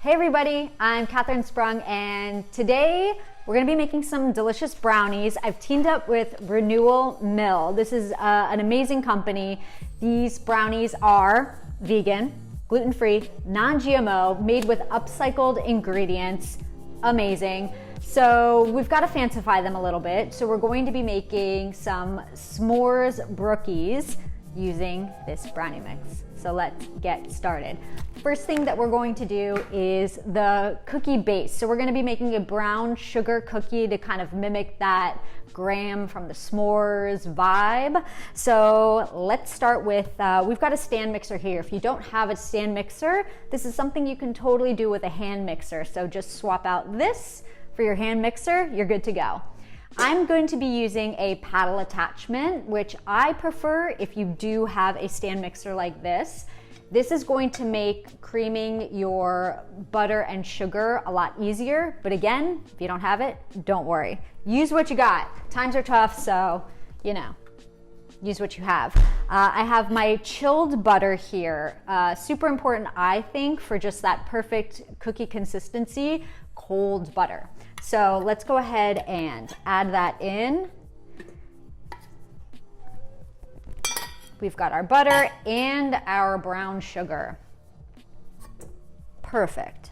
Hey everybody, I'm Catherine Sprung, and today we're going to be making some delicious brownies. I've teamed up with Renewal Mill. This is an amazing company. These brownies are vegan, gluten-free, non-GMO, made with upcycled ingredients. Amazing. So we've got to fancify them a little bit. So we're going to be making some S'mores Brookies using this brownie mix. So let's get started. First thing that we're going to do is the cookie base. So we're going to be making a brown sugar cookie to kind of mimic that graham from the s'mores vibe. So let's start with, we've got a stand mixer here. If you don't have a stand mixer, this is something you can totally do with a hand mixer. So just swap out this for your hand mixer, you're good to go. I'm going to be using a paddle attachment, which I prefer if you do have a stand mixer like this. This is going to make creaming your butter and sugar a lot easier. But again, if you don't have it, don't worry. Use what you got. Times are tough, so, you know, use what you have. I have my chilled butter here. Super important, I think, for just that perfect cookie consistency, cold butter. So let's go ahead and add that in. We've got our butter and our brown sugar. Perfect.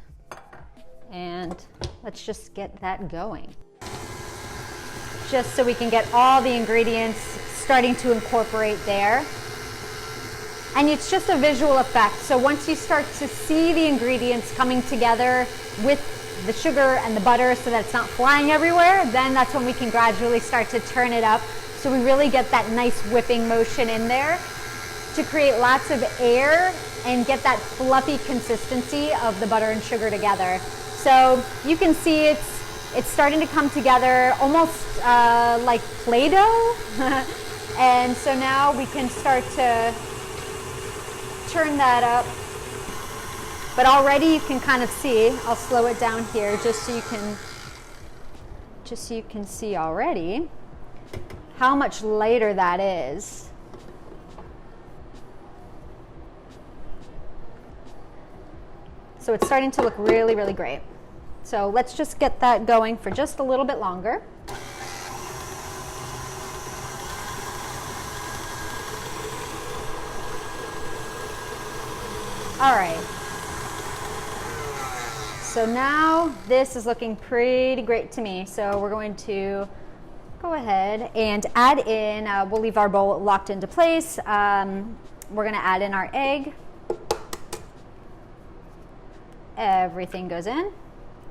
And let's just get that going. Just so we can get all the ingredients starting to incorporate there. And it's just a visual effect. So once you start to see the ingredients coming together with the sugar and the butter so that it's not flying everywhere, then that's when we can gradually start to turn it up so we really get that nice whipping motion in there to create lots of air and get that fluffy consistency of the butter and sugar together. So you can see it's starting to come together almost like Play-Doh. And so now we can start to turn that up. But already you can kind of see, I'll slow it down here just so you can see already how much lighter that is. So it's starting to look really, really great. So let's just get that going for just a little bit longer. All right. So now this is looking pretty great to me. So we're going to go ahead and add in, we'll leave our bowl locked into place. We're gonna add in our egg. Everything goes in.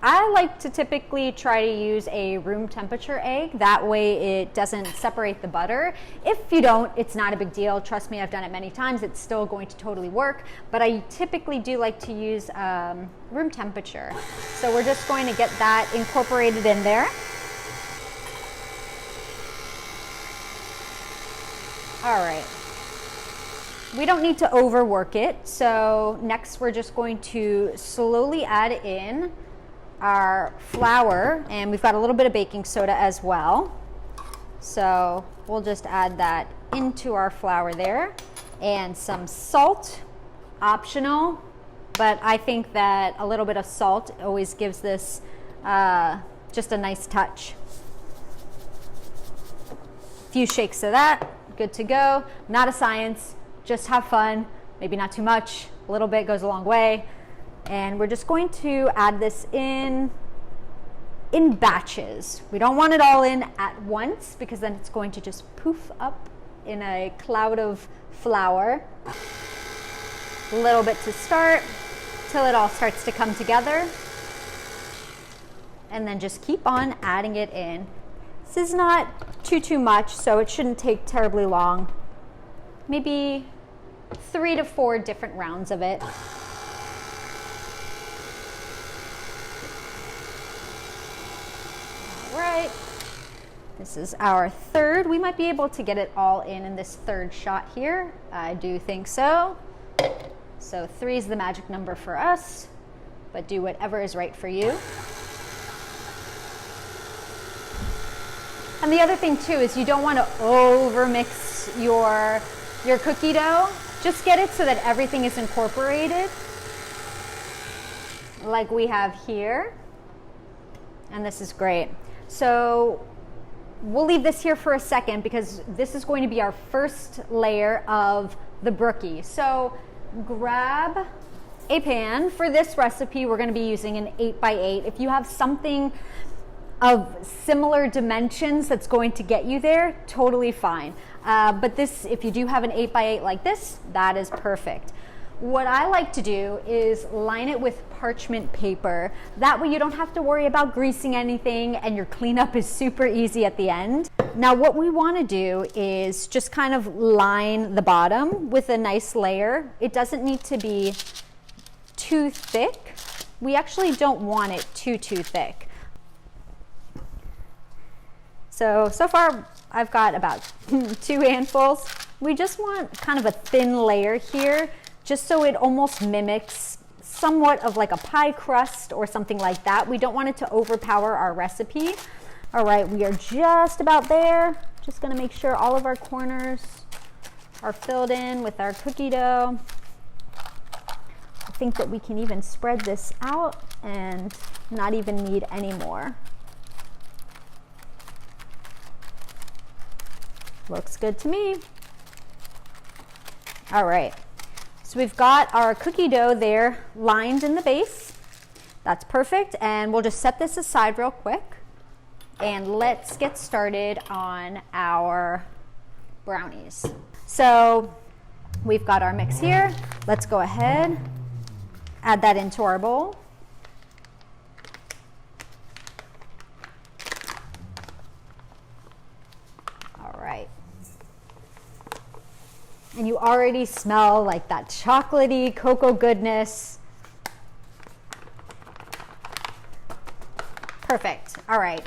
I like to typically try to use a room temperature egg. That way it doesn't separate the butter. If you don't, it's not a big deal. Trust me, I've done it many times. It's still going to totally work. But I typically do like to use room temperature. So we're just going to get that incorporated in there. All right. We don't need to overwork it. So next we're just going to slowly add in our flour, and we've got a little bit of baking soda as well. So we'll just add that into our flour there, and some salt, optional, but I think that a little bit of salt always gives this just a nice touch. A few shakes of that, good to go. Not a science, just have fun, maybe not too much, a little bit goes a long way. And we're just going to add this in batches. We don't want it all in at once because then it's going to just poof up in a cloud of flour. A little bit to start till it all starts to come together. And then just keep on adding it in. This is not too much, so it shouldn't take terribly long. Maybe 3 to 4 different rounds of it. Right, this is our third. We might be able to get it all in this third shot here. I do think so. So 3 is the magic number for us, but do whatever is right for you. And the other thing too is you don't want to over mix your cookie dough. Just get it so that everything is incorporated. like we have here. And this is great. So we'll leave this here for a second because this is going to be our first layer of the Brookie. So grab a pan. For this recipe, we're going to be using an 8x8. If you have something of similar dimensions that's going to get you there, totally fine. But this, if you do have an 8x8 like this, that is perfect. What I like to do is line it with parchment paper. That way you don't have to worry about greasing anything and your cleanup is super easy at the end. Now what we want to do is just kind of line the bottom with a nice layer. It doesn't need to be too thick. We actually don't want it too thick. So far I've got about 2 handfuls. We just want kind of a thin layer here, just so it almost mimics somewhat of like a pie crust or something like that. We don't want it to overpower our recipe. All right, we are just about there. Just gonna make sure all of our corners are filled in with our cookie dough. I think that we can even spread this out and not even need any more. Looks good to me. All right. So we've got our cookie dough there lined in the base. That's perfect. And we'll just set this aside real quick. And let's get started on our brownies. So we've got our mix here. Let's go ahead, add that into our bowl. All right. And you already smell like that chocolatey cocoa goodness. Perfect. All right.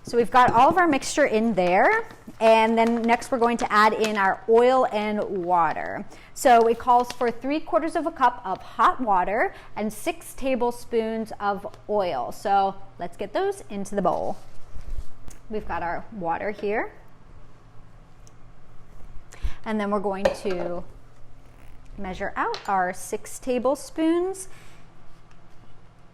So we've got all of our mixture in there. And then next we're going to add in our oil and water. So it calls for 3/4 cup of hot water and 6 tablespoons of oil. So let's get those into the bowl. We've got our water here. And then we're going to measure out our 6 tablespoons.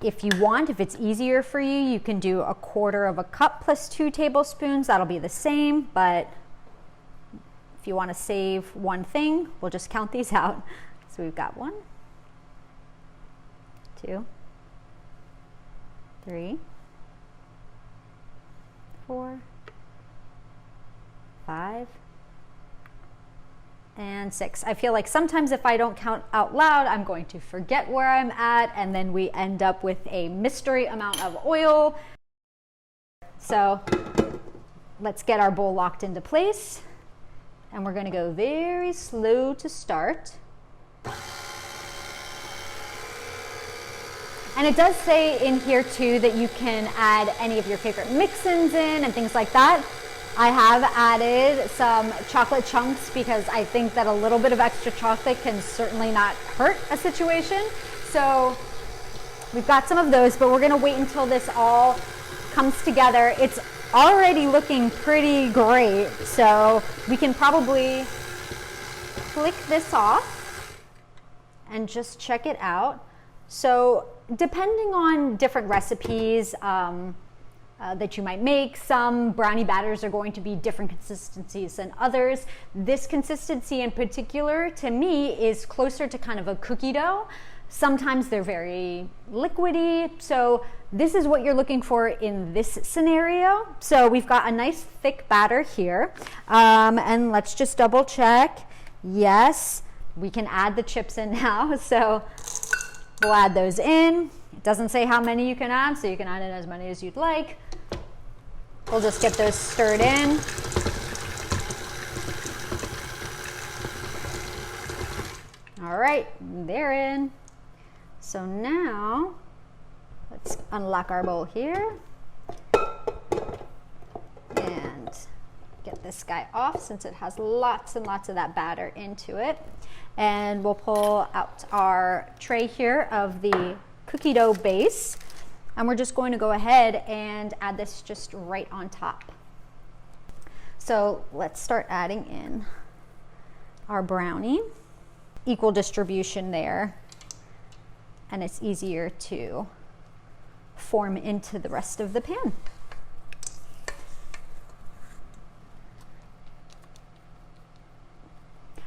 If you want, if it's easier for you, you can do 1/4 cup plus 2 tablespoons. That'll be the same, but if you want to save one thing, we'll just count these out. So we've got 1, 2, 3, 4, 5, and 6. I feel like sometimes if I don't count out loud, I'm going to forget where I'm at, and then we end up with a mystery amount of oil. So let's get our bowl locked into place, and we're gonna go very slow to start. And it does say in here too that you can add any of your favorite mix-ins in and things like that. I have added some chocolate chunks because I think that a little bit of extra chocolate can certainly not hurt a situation. So we've got some of those, but we're gonna wait until this all comes together. It's already looking pretty great, so we can probably click this off and just check it out. So depending on different recipes, that you might make. Some brownie batters are going to be different consistencies than others. This consistency in particular, to me, is closer to kind of a cookie dough. Sometimes they're very liquidy. So this is what you're looking for in this scenario. So we've got a nice thick batter here. And let's just double check. Yes, we can add the chips in now. So we'll add those in. It doesn't say how many you can add, so you can add in as many as you'd like. We'll just get those stirred in. All right, they're in. So now, let's unlock our bowl here and get this guy off since it has lots and lots of that batter into it. And we'll pull out our tray here of the cookie dough base. And we're just going to go ahead and add this just right on top. So let's start adding in our brownie. Equal distribution there. And it's easier to form into the rest of the pan.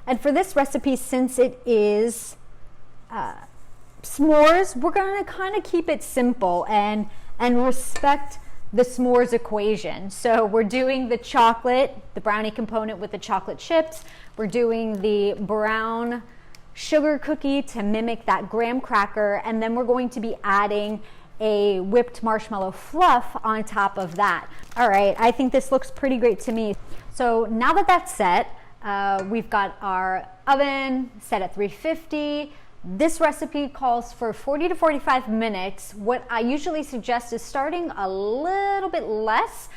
And for this recipe, since it is s'mores, we're gonna kind of keep it simple and respect the s'mores equation. So we're doing the chocolate, the brownie component with the chocolate chips. We're doing the brown sugar cookie to mimic that graham cracker, and then we're going to be adding a whipped marshmallow fluff on top of that. All right, I think this looks pretty great to me. So now that that's set, we've got our oven set at 350. This recipe calls for 40 to 45 minutes. What I usually suggest is starting a little bit less.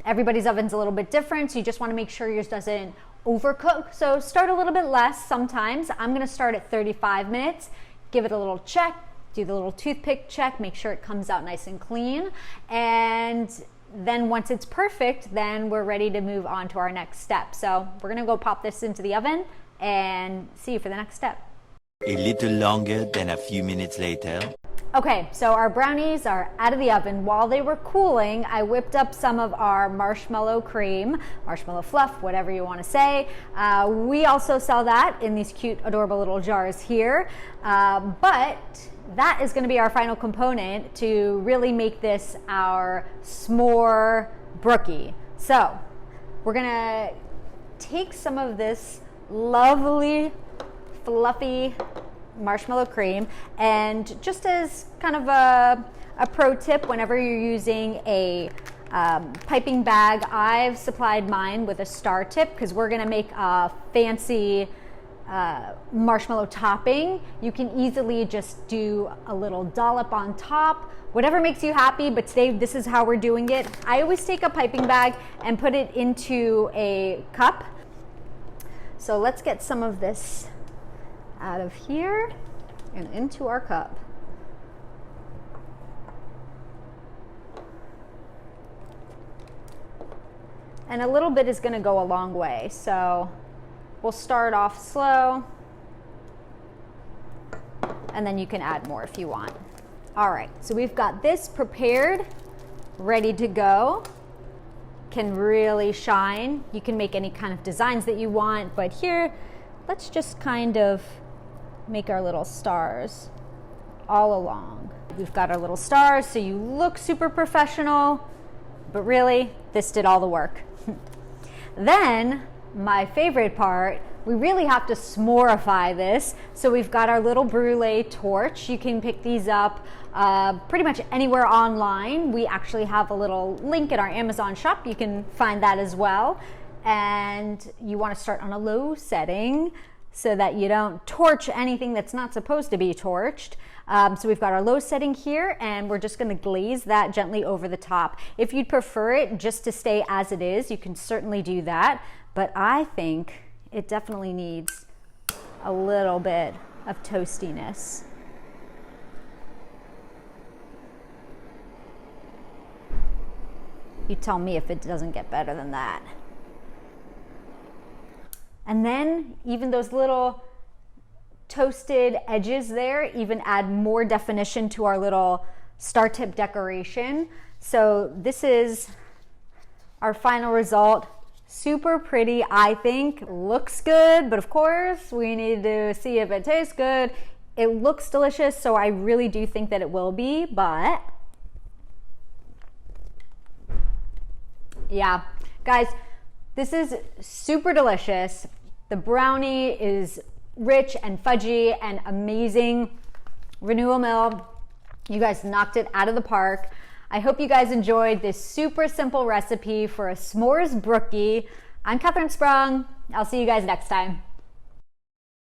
Everybody's oven's a little bit different, so you just want to make sure yours doesn't overcook. So start a little bit less sometimes. I'm going to start at 35 minutes, give it a little check, do the little toothpick check, make sure it comes out nice and clean. And then once it's perfect, then we're ready to move on to our next step. So we're going to go pop this into the oven and see you for the next step. A little longer than a few minutes later. Okay, so our brownies are out of the oven. While they were cooling, I whipped up some of our marshmallow cream, marshmallow fluff, whatever you want to say. We also sell that in these cute, adorable little jars here. But that is going to be our final component to really make this our s'more brookie. So we're going to take some of this lovely fluffy marshmallow cream, and just as kind of a pro tip, whenever you're using a piping bag, I've supplied mine with a star tip because we're going to make a fancy marshmallow topping. You can easily just do a little dollop on top, whatever makes you happy, but today this is how we're doing it. I always take a piping bag and put it into a cup. So let's get some of this out of here and into our cup. And a little bit is going to go a long way, so we'll start off slow and then you can add more if you want. All right, so we've got this prepared, ready to go. Can really shine. You can make any kind of designs that you want, but here let's just kind of make our little stars all along. We've got our little stars, so you look super professional, but really, this did all the work. Then, my favorite part, we really have to s'morify this. So we've got our little brulee torch. You can pick these up pretty much anywhere online. We actually have a little link in our Amazon shop. You can find that as well. And you want to start on a low setting so that you don't torch anything that's not supposed to be torched. So we've got our low setting here, and we're just going to glaze that gently over the top. If you'd prefer it just to stay as it is, you can certainly do that. But I think it definitely needs a little bit of toastiness. You tell me if it doesn't get better than that. And then even those little toasted edges there even add more definition to our little star tip decoration. So this is our final result. Super pretty, I think. Looks good, but of course we need to see if it tastes good. It looks delicious, so I really do think that it will be, but yeah, guys, this is super delicious. The brownie is rich and fudgy and amazing. Renewal Mill, you guys knocked it out of the park. I hope you guys enjoyed this super simple recipe for a s'mores brookie. I'm Catherine Sprung. I'll see you guys next time.